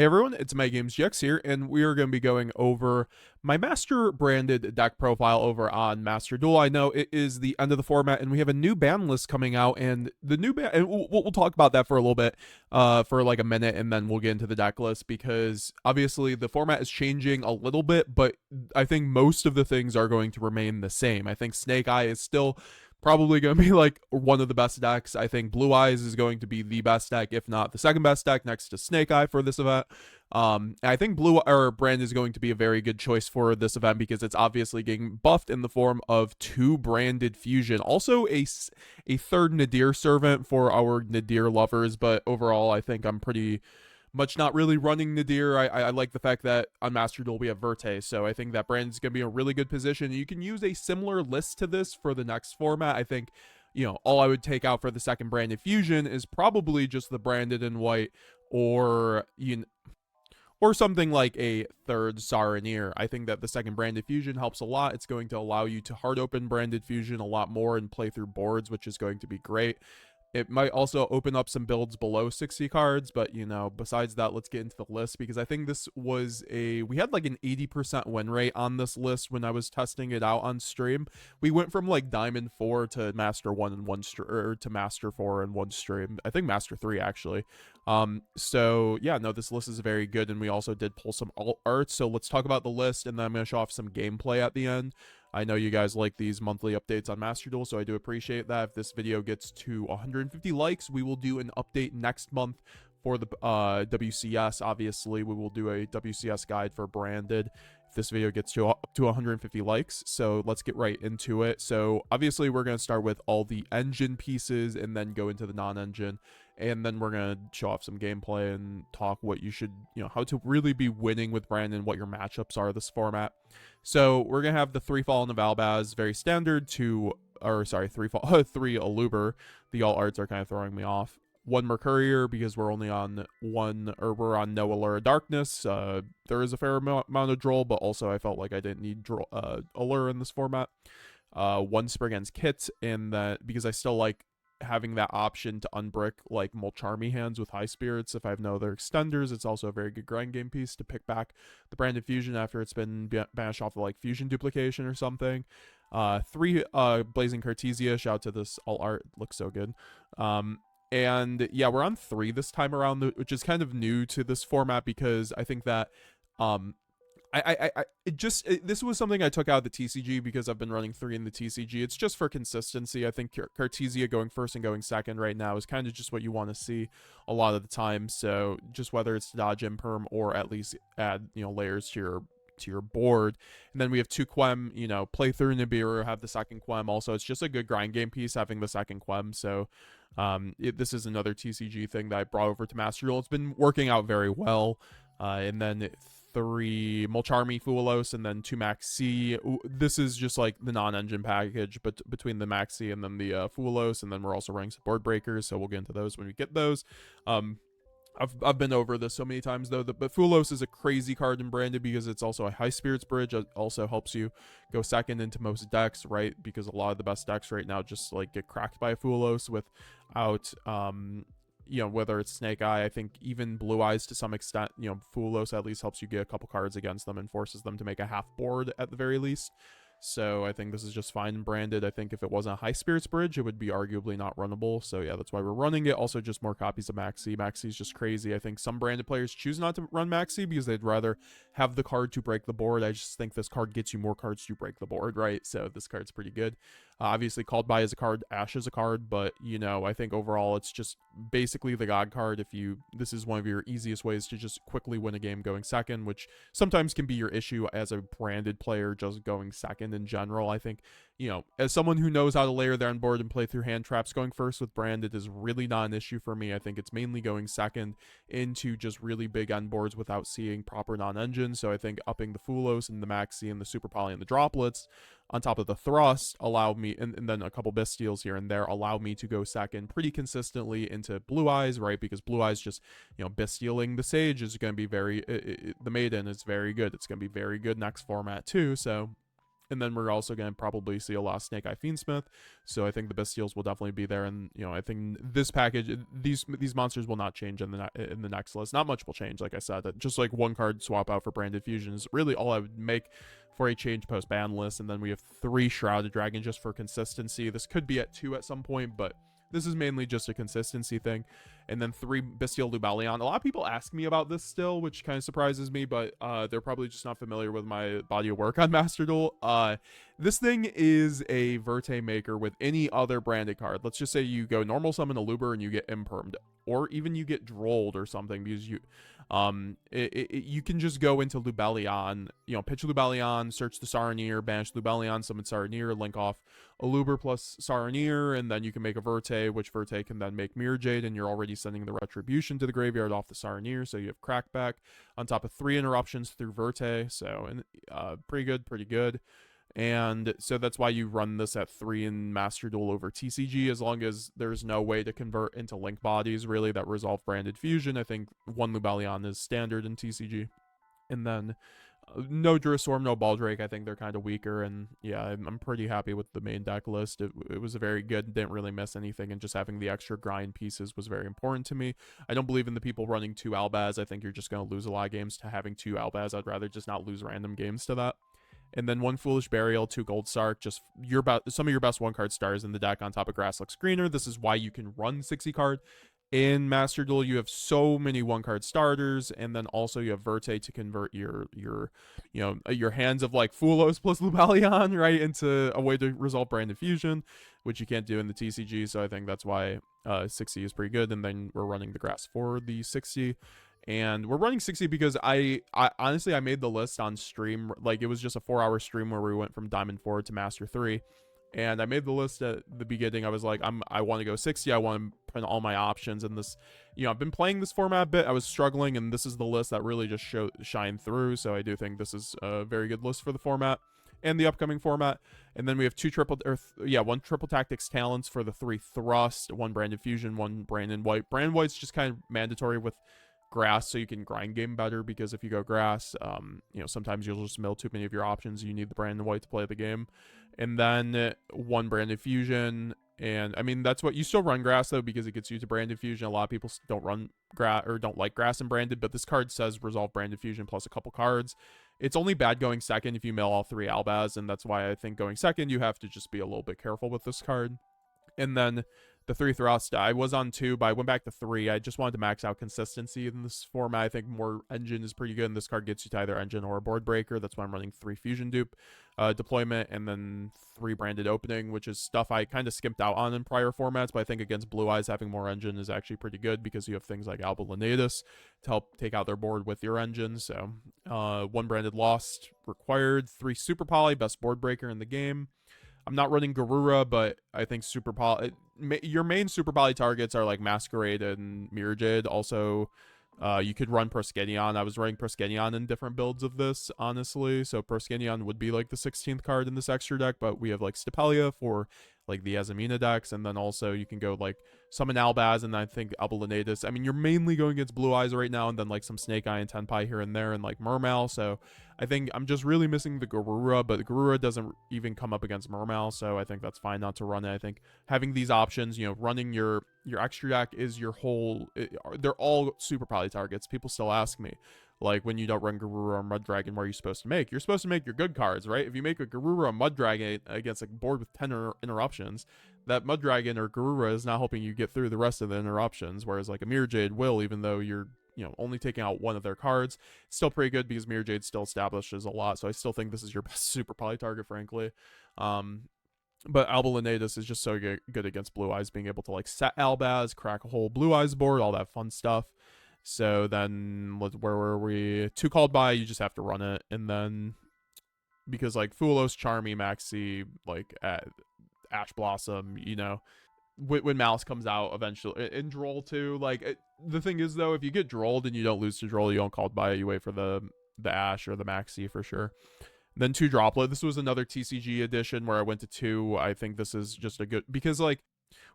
Hey everyone, it's METAGAMESGX here, and we are going to be going over my master branded deck profile over on Master Duel. I know it is the end of the format, and we have a new ban list coming out, and the new ban, and we'll talk about that for a little bit, for like a minute, and then we'll get into the deck list, because obviously the format is changing a little bit, but I think most of the things are going to remain the same. I think Snake Eye is still probably going to be like one of the best decks. I think Blue Eyes is going to be the best deck, if not the second best deck, next to Snake Eye for this event. I think Blue or Brand is going to be a very good choice for this event because it's obviously getting buffed in the form of 2 branded fusion. Also a third Nadir servant for our Nadir lovers, but overall I think I'm pretty much not really running Nadir. I like the fact that on Master Duel we have Verte, so I think that Brand's going to be in a really good position. You can use a similar list to this for the next format. I think, all I would take out for the second Branded Fusion is probably just the Branded in white, or or something like a third Saranir. I think that the second Branded Fusion helps a lot. It's going to allow you to hard open Branded Fusion a lot more and play through boards, which is going to be great. It might also open up some builds below 60 cards, but besides that, let's get into the list, because I think this was we had like an 80% win rate on this list when I was testing it out on stream. We went from like Diamond 4 to Master 1 in one stream, or to Master 4 in one stream. I think Master 3 actually. So yeah, no, this list is very good, and we also did pull some alt art. So let's talk about the list, and then I'm going to show off some gameplay at the end. I know you guys like these monthly updates on Master Duel, so I do appreciate that. If this video gets to 150 likes, we will do an update next month for the WCS. Obviously, we will do a WCS guide for Branded if this video gets to up to 150 likes. So let's get right into it. So obviously, we're going to start with all the engine pieces and then go into the non-engine. And then we're going to show off some gameplay and talk what you should, how to really be winning with Brandon, what your matchups are this format. So we're going to have the 3 Fallen of Albaz, very standard, 3 Aluber. The alt arts are kind of throwing me off. 1 Mercurier, because we're only on we're on no Allure Darkness. There is a fair amount of Droll, but also I felt like I didn't need Allure in this format. 1 Spriggan's Kit, and that because I still like having that option to unbrick like Mulcharmy hands with high spirits if I have no other extenders. It's also a very good grind game piece to pick back the Branded Fusion after it's been banished off of like fusion duplication or something. 3 Blazing Cartesia, shout out to this alt art, looks so good. And yeah, we're on 3 this time around, which is kind of new to this format, because I think that this was something I took out of the TCG because I've been running 3 in the TCG. It's just for consistency. I think Cartesia going first and going second right now is kind of just what you want to see a lot of the time. So just whether it's to dodge imperm or at least add layers to your board. And then we have 2 Quem, play through Nibiru, have the second Quem. Also, it's just a good grind game piece having the second Quem. So this is another TCG thing that I brought over to Master Duel. It's been working out very well. And then 3 Mulcharmy Fuelos, and then 2 Maxi. This is just like the non-engine package, but between the Maxi and then the Fuelos, and then we're also running some board breakers, so we'll get into those when we get those. I've been over this so many times though, but Fuelos is a crazy card in Branded because it's also a high spirits bridge. It also helps you go second into most decks, right? Because a lot of the best decks right now just like get cracked by a Fuelos without whether it's Snake Eye. I think even Blue Eyes to some extent, Fuelos at least helps you get a couple cards against them and forces them to make a half board at the very least. So I think this is just fine in Branded. I think if it wasn't a high spirits bridge, it would be arguably not runnable. So yeah, that's why we're running it. Also, just more copies of Maxi. Maxi is just crazy. I think some Branded players choose not to run Maxi because they'd rather have the card to break the board. I just think this card gets you more cards to break the board, right? So this card's pretty good. Obviously, Called By is a card, Ash is a card, but I think overall it's just basically the God card. This is one of your easiest ways to just quickly win a game going second, which sometimes can be your issue as a Branded player just going second in general. I think, as someone who knows how to layer their on board and play through hand traps, going first with Branded is really not an issue for me. I think it's mainly going second into just really big end boards without seeing proper non-engine. So I think upping the Fuelos and the Maxi and the Super Poly and the Droplets on top of the Thrust allow me, and then a couple Bestials here and there, allow me to go second pretty consistently into Blue Eyes, right? Because Blue Eyes just, Bestialing the Sage is going to be the Maiden is very good. It's going to be very good next format too. So And then we're also going to probably see a lot of Snake Eye Fiendsmith. So I think the Bestials will definitely be there. And, I think this package, these monsters will not change in the next list. Not much will change, like I said. Just like one card swap out for Branded Fusion is really all I would make for a change post ban list. And then we have 3 Shrouded Dragon just for consistency. This could be at 2 at some point, but this is mainly just a consistency thing. And then 3 Bestial Lubalion. A lot of people ask me about this still, which kind of surprises me, but they're probably just not familiar with my body of work on Master Duel. This thing is a Verte maker with any other branded card. Let's just say you go normal summon a Luber and you get impermed, or even you get drolled or something, because you can just go into Lubalion, pitch Lubalion, search the Saronir, banish Lubalion, summon Saronir, link off a Luber plus Saronir, and then you can make a Verte, which Verte can then make Mirror Jade, and you're already sending the Retribution to the graveyard off the Saronir, so you have Crackback on top of 3 interruptions through Verte, so pretty good. And so that's why you run this at 3 in Master Duel over TCG, as long as there's no way to convert into Link bodies, really, that resolve Branded Fusion. I think 1 Lubalion is standard in TCG. And then no Druistorm, no Baldrake. I think they're kind of weaker, and yeah, I'm pretty happy with the main deck list. It was a very good, didn't really miss anything, and just having the extra grind pieces was very important to me. I don't believe in the people running 2 Albaz. I think you're just going to lose a lot of games to having 2 Albaz. I'd rather just not lose random games to that. And then 1 Foolish Burial, 2 Gold Sark, just some of your best 1-card stars in the deck on top of Grass Looks Greener. This is why you can run 60 card. In Master Duel, you have so many 1-card starters, and then also you have Verte to convert your hands of like Fulos plus Lubalion, right, into a way to resolve Branded Fusion, which you can't do in the TCG, so I think that's why 60 is pretty good. And then we're running the grass for the 60. And we're running 60 because I honestly, I made the list on stream. Like, it was just a 4-hour stream where we went from Diamond 4 to Master 3. And I made the list at the beginning. I was like, I want to go 60. I want to print all my options. And this, I've been playing this format a bit. I was struggling, and this is the list that really just shined through. So I do think this is a very good list for the format and the upcoming format. And then we have 1 Triple Tactics Talents for the 3 Thrust, 1 Branded Fusion, 1 Branded White. Branded White's just kind of mandatory with grass, so you can grind game better, because if you go grass, sometimes you'll just mill too many of your options. You need the Branded White to play the game. And then 1 Branded Fusion, and I mean, that's what you still run grass though, because it gets you to Branded Fusion. A lot of people don't run grass or don't like grass and branded, but this card says resolve Branded Fusion plus a couple cards. It's only bad going second if you mill all 3 Albaz, and that's why I think going second you have to just be a little bit careful with this card. And then the 3 Thrust, I was on 2, but I went back to 3. I just wanted to max out consistency in this format. I think more Engine is pretty good, and this card gets you to either Engine or a Board Breaker. That's why I'm running 3 Fusion Dupe deployment, and then 3 Branded Opening, which is stuff I kind of skimped out on in prior formats, but I think against Blue Eyes, having more Engine is actually pretty good, because you have things like Albalinatus to help take out their board with your Engine. So 1 Branded Lost required, 3 Super Poly, best Board Breaker in the game. I'm not running Garura, but I think Super Poly, your main Super Poly targets are like Masquerade and Mirror Jade. Also, you could run Proskenion. I was running Proskenion in different builds of this, honestly. So Proskenion would be like the 16th card in this extra deck, but we have like Stapelia for like the Azamina decks, and then also you can go like summon Albaz, and I think Albalinatus. I mean, you're mainly going against Blue Eyes right now, and then like some Snake Eye and Tenpai here and there, and like Mermal. So I think I'm just really missing the Garura, but the Garura doesn't even come up against Mermal, so I think that's fine not to run it. I think having these options, running your extra deck is your whole. They're all Super Poly targets. People still ask me, like, when you don't run Garura or Mud Dragon, what are you supposed to make? You're supposed to make your good cards, right? If you make a Garura or Mud Dragon against a board with 10 interruptions, that Mud Dragon or Garura is not helping you get through the rest of the interruptions, whereas like a Mirror Jade will, even though you're only taking out 1 of their cards. It's still pretty good, because Mirror Jade still establishes a lot, so I still think this is your best Super Poly target, frankly. But Albalinatus is just so good against Blue Eyes, being able to like set Albaz, crack a whole Blue Eyes board, all that fun stuff. So then, where were we? 2 Called By, you just have to run it. And then, because like Fulos, Charmy, Maxi, like Ash Blossom, when Malice comes out eventually, in Droll too. Like, the thing is though, if you get Drolled and you don't lose to Droll, you don't Called By, you wait for the Ash or the Maxi for sure. Then 2 Droplet. This was another TCG edition where I went to 2. I think this is just a good, because like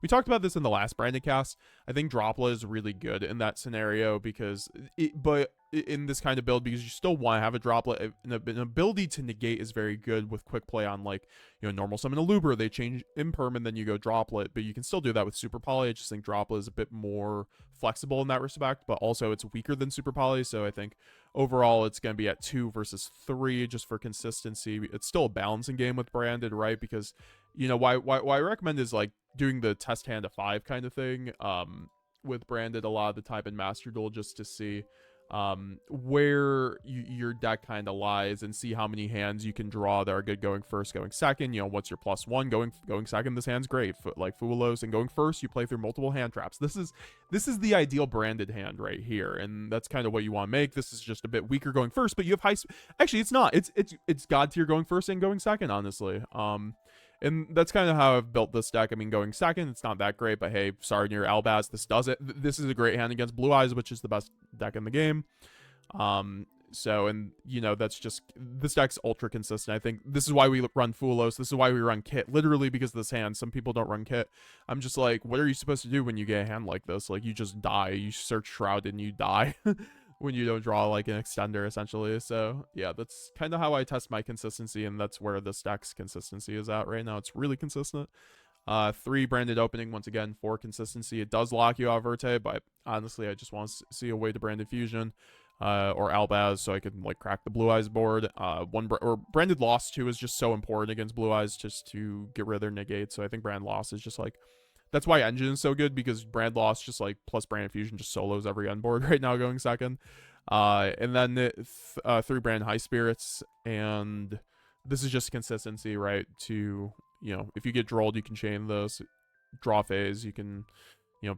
we talked about this in the last Branded cast. I think Droplet is really good in that scenario because but in this kind of build, because you still want to have a Droplet. An ability to negate is very good with quick play on, like, normal summon a Looper. They change Imperm and then you go Droplet, but you can still do that with Super Poly. I just think Droplet is a bit more flexible in that respect, but also it's weaker than Super Poly, so I think overall it's going to be at 2 versus 3 just for consistency. It's still a balancing game with Branded, right? Because why I recommend is like doing the test hand of 5 kind of thing with Branded a lot of the time in Master Duel, just to see where your deck kind of lies and see how many hands you can draw that are good going first, going second. What's your +1 going second? This hand's great, like Fulos, and going first you play through multiple hand traps. This is the ideal Branded hand right here, and that's kind of what you want to make. This is just a bit weaker going first, but you have actually it's not, it's god tier going first and going second, honestly. And that's kind of how I've built this deck. I mean, going second, it's not that great, but hey, sorry, near Albaz, this does it. This is a great hand against Blue Eyes, which is the best deck in the game. So, and that's just, this deck's ultra consistent. I think this is why we run Fulos. This is why we run Kit, literally because of this hand. Some people don't run Kit. I'm just like, what are you supposed to do when you get a hand like this? Like, you just die. You search Shroud and you die. When you don't draw like an extender, essentially. So yeah, that's kind of how I test my consistency, and that's where this deck's consistency is at right now. It's really consistent. 3 Branded opening, once again, 4 consistency. It does lock you out Verte, but honestly I just want to see a way to Branded Fusion or Albaz so I can like crack the Blue Eyes board. Or Branded Loss too is just so important against Blue Eyes, just to get rid of their negate. So I think Brand Loss is just like, that's why Engine is so good, because Brand Loss just like plus Brand Fusion just solos every end board right now going second. And then 3 Brand High Spirits, and this is just consistency, right? To, if you get drolled, you can chain this. Draw phase, you can,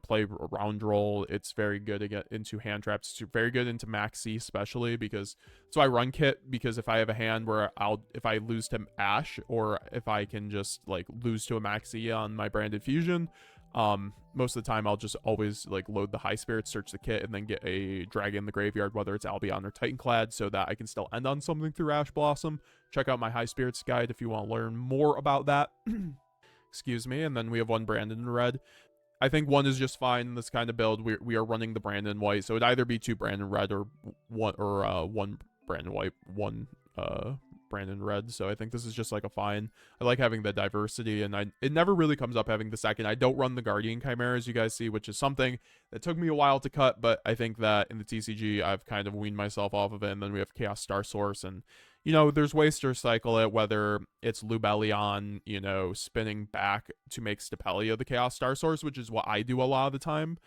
play round roll. It's very good to get into hand traps. It's very good into Maxi, especially because, so I run Kit, because if I have a hand where if I lose to Ash, or if I can just like lose to a Maxi on my Branded Fusion, most of the time I'll just always like load the High Spirits, search the Kit, and then get a Dragon in the graveyard, whether it's Albion or Titanclad, so that I can still end on something through Ash Blossom. Check out my High Spirits guide if you want to learn more about that. Excuse me. And then we have 1 Branded in red. I think 1 is just fine in this kind of build. We are running the Branded in white, so it'd either be 2 Branded red or 1 Branded white, 1 Branded red. So I think this is just like a fine. I like having the diversity, and it never really comes up having the second. I don't run the Guardian Chimera, as you guys see, which is something that took me a while to cut, but I think that in the TCG I've kind of weaned myself off of it. And then we have Chaos Star Source, and there's ways to recycle it, whether it's Lubellion, spinning back to make Stapelia the Chaos Star Source, which is what I do a lot of the time,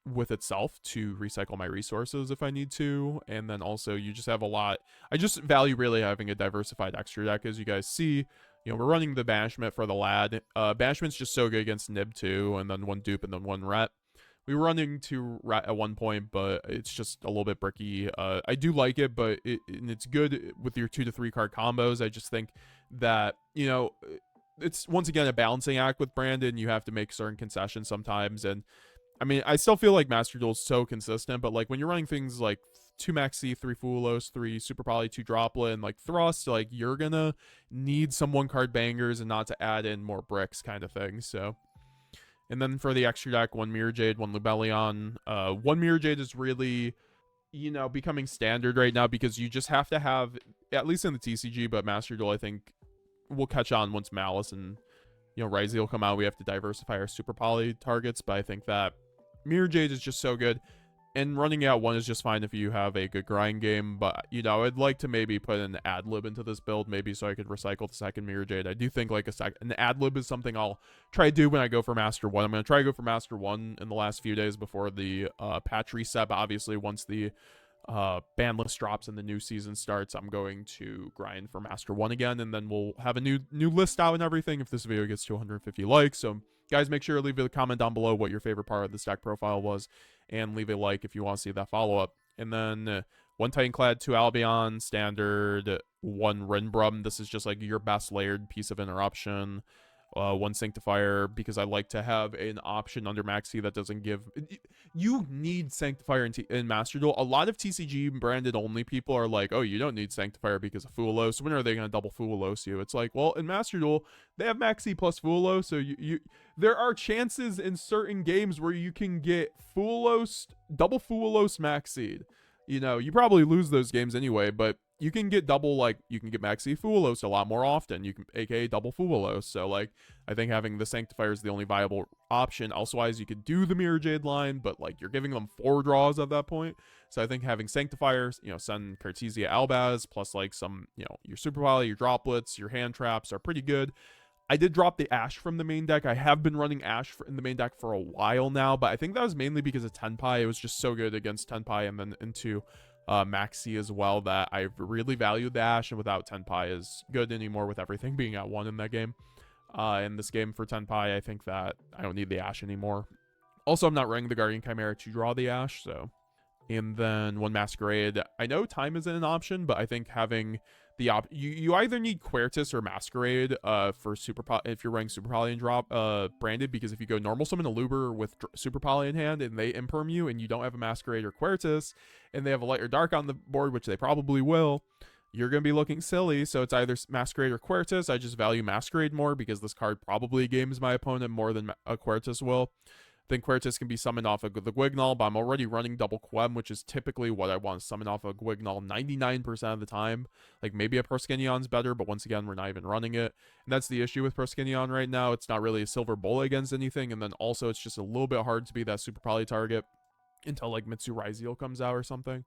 with itself, to recycle my resources if I need to. And then also you just have a lot. I just value really having a diversified extra deck, as you guys see. We're running the Banishment for the Lad. Banishment's just so good against Nib too, and then 1 dupe and then 1 Ret. We were running 2 Rat at one point, but it's just a little bit bricky. I do like it, but it's good with your 2 to 3 card combos. I just think that, it's once again a balancing act with Brandon. You have to make certain concessions sometimes. And I mean, I still feel like Master Duel is so consistent, but like when you're running things like 2 Maxi, 3 Fulos, 3 Super Poly, 2 Droplet, and like Thrust, like you're gonna need some 1 card bangers and not to add in more bricks kind of thing. So. And then for the extra deck, 1 Mirror Jade, 1 Lubellion. 1 Mirror Jade is really, becoming standard right now, because you just have to have, at least in the TCG, but Master Duel, I think, will catch on once Malice and, Ryze will come out. We have to diversify our Super Poly targets, but I think that Mirror Jade is just so good. And running out 1 is just fine if you have a good grind game, but, I'd like to maybe put an ad-lib into this build, maybe so I could recycle the second Mirror Jade. I do think, like, an ad-lib is something I'll try to do when I go for Master 1. I'm going to try to go for Master 1 in the last few days before the patch reset, but obviously once the ban list drops and the new season starts, I'm going to grind for Master 1 again, and then we'll have a new list out and everything if this video gets to 150 likes. So, guys, make sure to leave a comment down below what your favorite part of the deck profile was, and leave a like if you want to see that follow-up. And then 1 Titanclad, 2 Albion, standard, 1 Rinbrum. This is just like your best layered piece of interruption. one Sanctifier, because I like to have an option under Maxi that doesn't give. You need Sanctifier in Master Duel. A lot of TCG branded only people are like, oh, you don't need Sanctifier because of Fulos. When are they going to double Fulos you? It's like, well, in Master Duel, they have Maxi plus Fulo, so there are chances in certain games where you can get Fulos, double Fulos Maxi. You know, you probably lose those games anyway, but you can get double, like, you can get Maxi Fulos a lot more often. You can, aka double Fulos. So, like, I think having the Sanctifier is the only viable option. Elsewise, you could do the Mirror Jade line, but, like, you're giving them 4 draws at that point. So I think having Sanctifiers, you know, send Cartesia Albaz, plus, like, some, you know, your Super Volley, your Droplets, your hand traps are pretty good. I did drop the Ashe from the main deck. I have been running Ashe in the main deck for a while now, but I think that was mainly because of Tenpai. It was just so good against Tenpai and then into Maxi as well that I really valued the Ashe, and without Tenpai is good anymore with everything being at 1 in that game. In this game for Tenpai, I think that I don't need the Ashe anymore. Also, I'm not running the Guardian Chimera to draw the Ashe, so. And then 1 Masquerade. I know time isn't an option, but I think having the you either need Quertus or Masquerade for if you're running Super Poly and drop branded, because if you go normal summon a Luber with Super Poly in hand and they imperm you and you don't have a Masquerade or Quertus and they have a light or dark on the board, which they probably will, you're going to be looking silly. So it's either Masquerade or Quertus. I just value Masquerade more because this card probably games my opponent more than a Quertus will. Then Quertus can be summoned off of the Gwignall, but I'm already running double Quem, which is typically what I want to summon off of Gwignall 99% of the time. Like, maybe a Proskinion's better, but once again, we're not even running it. And that's the issue with Proskinion right now. It's not really a silver bullet against anything, and then also it's just a little bit hard to be that super poly target until, like, Mitsu Raizel comes out or something.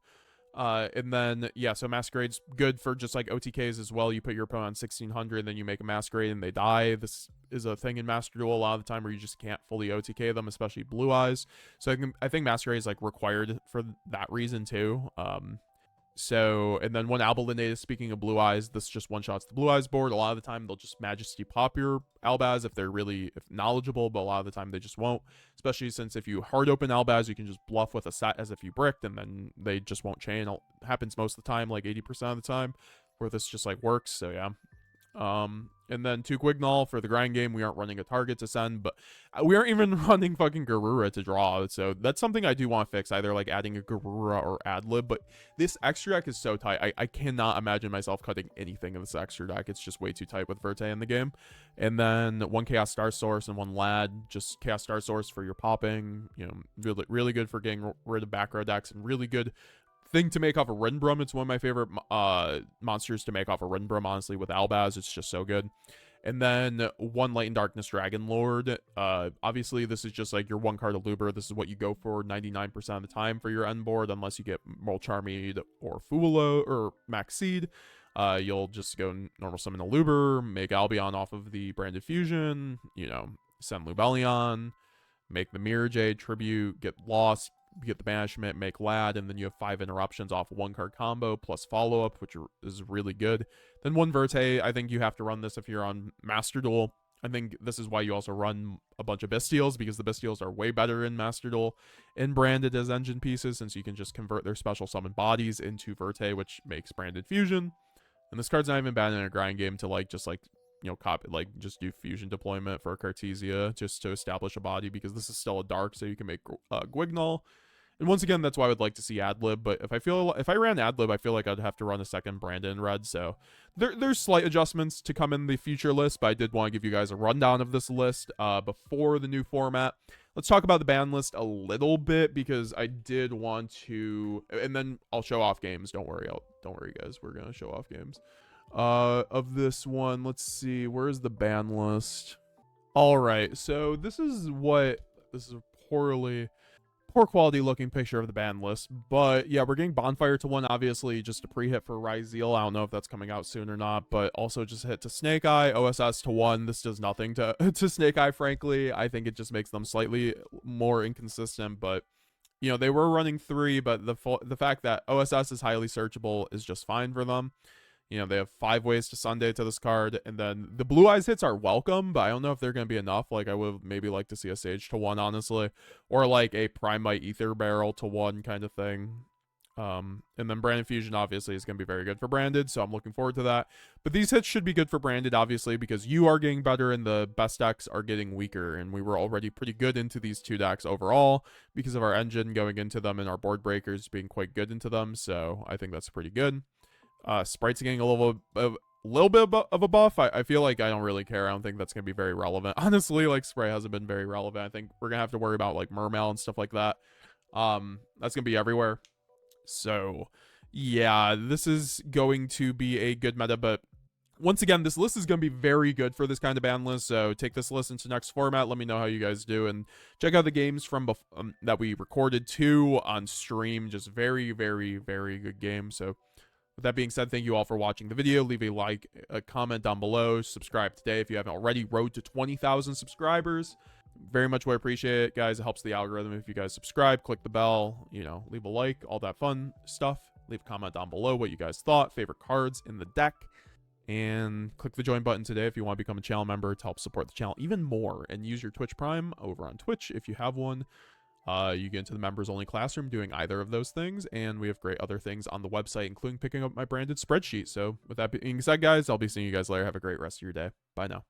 And then, yeah, so Masquerade's good for just, like, OTKs as well. You put your opponent on 1600, then you make a Masquerade and they die. This is a thing in Master Duel a lot of the time where you just can't fully OTK them, especially Blue Eyes. So I think Masquerade is, like, required for that reason, too. So, and then 1 Albalinatus, speaking of Blue Eyes, this just one-shots the Blue Eyes board. A lot of the time, they'll just Majesty pop your Albaz if they're really knowledgeable, but a lot of the time they just won't. Especially since if you hard open Albaz, you can just bluff with a set as if you bricked, and then they just won't chain. It happens most of the time, like 80% of the time, where this just, like, works, so yeah. And then 2 Gwignall for the grind game. We aren't running a target to send, but we aren't even running fucking Garura to draw. So that's something I do want to fix, either like adding a Garura or Adlib. But this extra deck is so tight. I cannot imagine myself cutting anything in this extra deck. It's just way too tight with Verte in the game. And then 1 Chaos Star Source and 1 Lad. Just Chaos Star Source for your popping. You know, really, really good for getting rid of back row decks, and really good thing to make off of Rinbrum. It's one of my favorite monsters to make off of Rinbrum, honestly, with Albaz. It's just so good. And then 1 Light and Darkness Dragon Lord. Obviously, this is just like your 1 card of Luber. This is what you go for 99% of the time for your end board, unless you get Molcharmid or Fulo or Max Seed. You'll just go normal summon a Luber, make Albion off of the Branded Fusion, you know, send Lubellion, make the Mirror Jade, Tribute, get Lost, get the Banishment, make Lad, and then you have 5 interruptions off 1 card combo plus follow-up, which is really good. Then 1 Verte. I think you have to run this if you're on Master Duel. I think this is why you also run a bunch of Bestials, because the Bestials are way better in Master Duel and branded as engine pieces, since you can just convert their special summon bodies into Verte, which makes Branded Fusion. And this card's not even bad in a grind game to, like, just, like, you know, copy, like, just do fusion deployment for Cartesia just to establish a body, because this is still a dark, so you can make Gwignall. And once again, that's why I would like to see Adlib, but if I ran Adlib, I feel like I'd have to run a second Brandon Red, so there's slight adjustments to come in the future list, but I did want to give you guys a rundown of this list before the new format. Let's talk about the ban list a little bit, because I did want to, and then I'll show off games. Don't worry, guys. We're gonna show off games of this one. Let's see, where's the ban list? All right, so this is a poor quality looking picture of the ban list, but yeah, we're getting Bonfire to 1, obviously just a pre-hit for Raizel. I don't know if that's coming out soon or not, but also just a hit to Snake Eye. OSS to 1. This does nothing to Snake Eye, frankly. I think it just makes them slightly more inconsistent, but you know, they were running 3, but the fact that OSS is highly searchable is just fine for them. You know, they have 5 ways to Sunday to this card, and then the Blue Eyes hits are welcome, but I don't know if they're going to be enough. Like, I would maybe like to see a Sage to 1, honestly, or like a Primite Ether Barrel to 1 kind of thing. And then Branded Fusion obviously is going to be very good for Branded, so I'm looking forward to that. But these hits should be good for Branded, obviously, because you are getting better and the best decks are getting weaker. And we were already pretty good into these 2 decks overall because of our engine going into them and our board breakers being quite good into them. So I think that's pretty good. Sprites are getting a little bit of a buff. I feel like I don't really care. I don't think that's going to be very relevant. Honestly, like, Sprite hasn't been very relevant. I think we're going to have to worry about, like, Mermail and stuff like that. That's going to be everywhere. So, yeah, this is going to be a good meta, but once again, this list is going to be very good for this kind of ban list, so take this list into next format. Let me know how you guys do, and check out the games from that we recorded too on stream. Just very, very, very good games. So, with that being said, thank you all for watching the video. Leave a like, a comment down below. Subscribe today if you haven't already. Road to 20,000 subscribers. Very much would appreciate it, guys. It helps the algorithm if you guys subscribe, click the bell, you know, leave a like, all that fun stuff. Leave a comment down below what you guys thought, favorite cards in the deck, and click the join button today if you want to become a channel member to help support the channel even more, and use your Twitch Prime over on Twitch if you have one. You get into the members only classroom doing either of those things, and we have great other things on the website, including picking up my branded spreadsheet. So with that being said, guys, I'll be seeing you guys later. Have a great rest of your day. Bye now.